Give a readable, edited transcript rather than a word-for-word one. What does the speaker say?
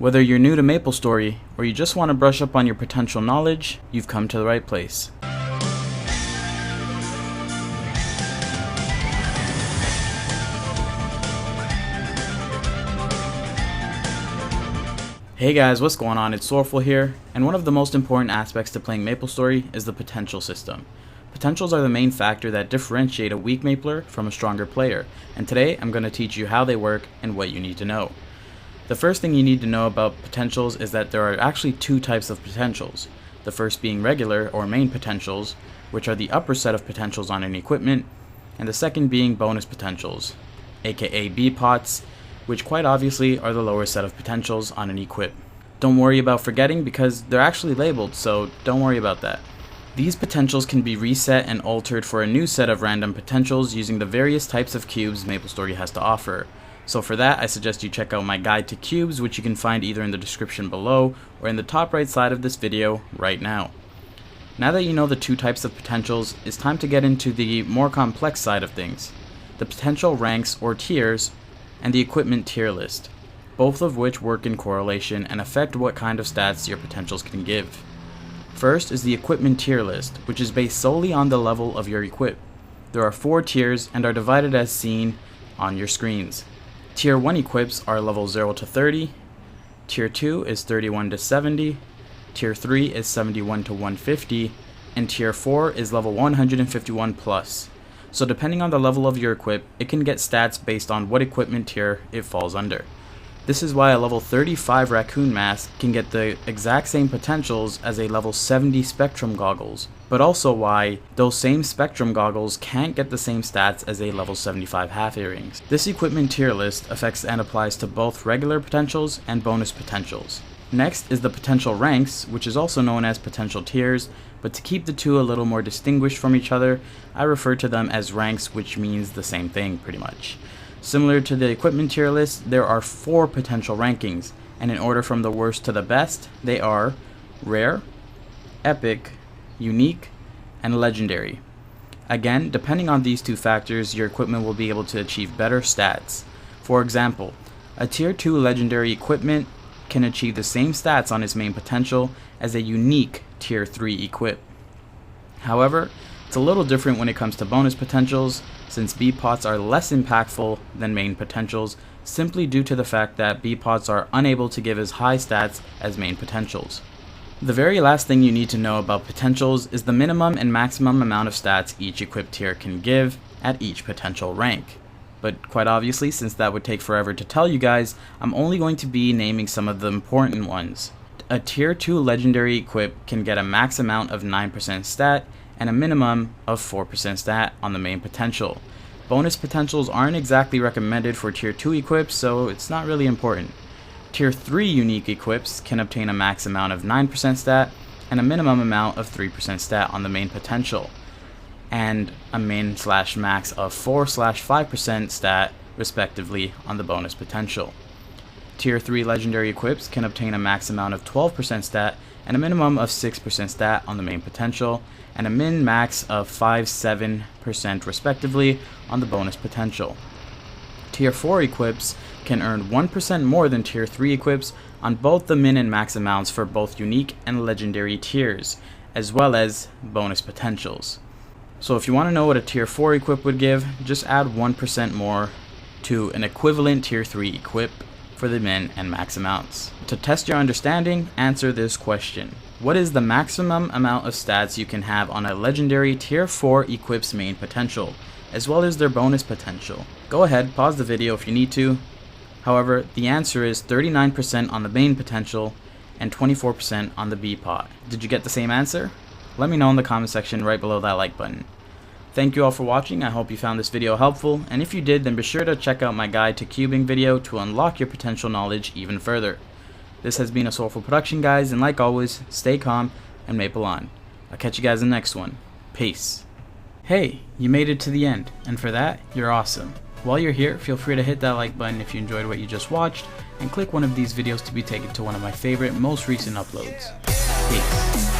Whether you're new to MapleStory or you just want to brush up on your potential knowledge, you've come to the right place. Hey guys, what's going on? It's Sorrowful here, and one of the most important aspects to playing MapleStory is the potential system. Potentials are the main factor that differentiate a weak Mapler from a stronger player, and today I'm going to teach you how they work and what you need to know. The first thing you need to know about potentials is that there are actually two types of potentials. The first being regular or main potentials, which are the upper set of potentials on an equipment, and the second being bonus potentials, aka B pots, which quite obviously are the lower set of potentials on an equip. Don't worry about forgetting because they're actually labeled, so don't worry about that. These potentials can be reset and altered for a new set of random potentials using the various types of cubes MapleStory has to offer. So for that, I suggest you check out my guide to cubes, which you can find either in the description below or in the top right side of this video right now. Now that you know the two types of potentials, it's time to get into the more complex side of things, the potential ranks or tiers and the equipment tier list, both of which work in correlation and affect what kind of stats your potentials can give. First is the equipment tier list, which is based solely on the level of your equip. There are 4 tiers and are divided as seen on your screens. Tier 1 equips are level 0 to 30, Tier 2 is 31 to 70, Tier 3 is 71 to 150, and Tier 4 is level 151 plus. So depending on the level of your equip, it can get stats based on what equipment tier it falls under. This is why a level 35 raccoon mask can get the exact same potentials as a level 70 spectrum goggles, but also why those same spectrum goggles can't get the same stats as a level 75 half earrings. This equipment tier list affects and applies to both regular potentials and bonus potentials. Next is the potential ranks, which is also known as potential tiers, but to keep the two a little more distinguished from each other, I refer to them as ranks, which means the same thing pretty much. Similar to the equipment tier list, there are 4 potential rankings, and in order from the worst to the best, they are rare, epic, unique, and legendary. Again, depending on these two factors, your equipment will be able to achieve better stats. For example, a tier 2 legendary equipment can achieve the same stats on its main potential as a unique tier 3 equip. However, it's a little different when it comes to bonus potentials, since B pots are less impactful than main potentials simply due to the fact that B pots are unable to give as high stats as main potentials. The very last thing you need to know about potentials is the minimum and maximum amount of stats each equip tier can give at each potential rank. But quite obviously, since that would take forever to tell you guys, I'm only going to be naming some of the important ones. A tier 2 legendary equip can get a max amount of 9% stat and a minimum of 4% stat on the main potential. Bonus potentials aren't exactly recommended for tier 2 equips, so it's not really important. Tier 3 unique equips can obtain a max amount of 9% stat and a minimum amount of 3% stat on the main potential, and a min/max of 4/5% stat respectively on the bonus potential. Tier 3 legendary equips can obtain a max amount of 12% stat and a minimum of 6% stat on the main potential, and a min/max of 5/7% respectively on the bonus potential. Tier 4 equips can earn 1% more than Tier 3 equips on both the min and max amounts for both unique and legendary tiers, as well as bonus potentials. So if you want to know what a Tier 4 equip would give, just add 1% more to an equivalent Tier 3 equip for the min and max amounts. To test your understanding, answer this question. What is the maximum amount of stats you can have on a legendary Tier 4 equip's main potential, as well as their bonus potential? Go ahead, pause the video if you need to. However, the answer is 39% on the main potential and 24% on the B pot. Did you get the same answer? Let me know in the comment section right below that like button. Thank you all for watching. I hope you found this video helpful, and if you did, then be sure to check out my guide to cubing video to unlock your potential knowledge even further. This has been a Sorrowful production, guys, and like always, stay calm and maple on. I'll catch you guys in the next one. Peace. Hey, you made it to the end, and for that, you're awesome. While you're here, feel free to hit that like button if you enjoyed what you just watched, and click one of these videos to be taken to one of my favorite, most recent uploads. Peace.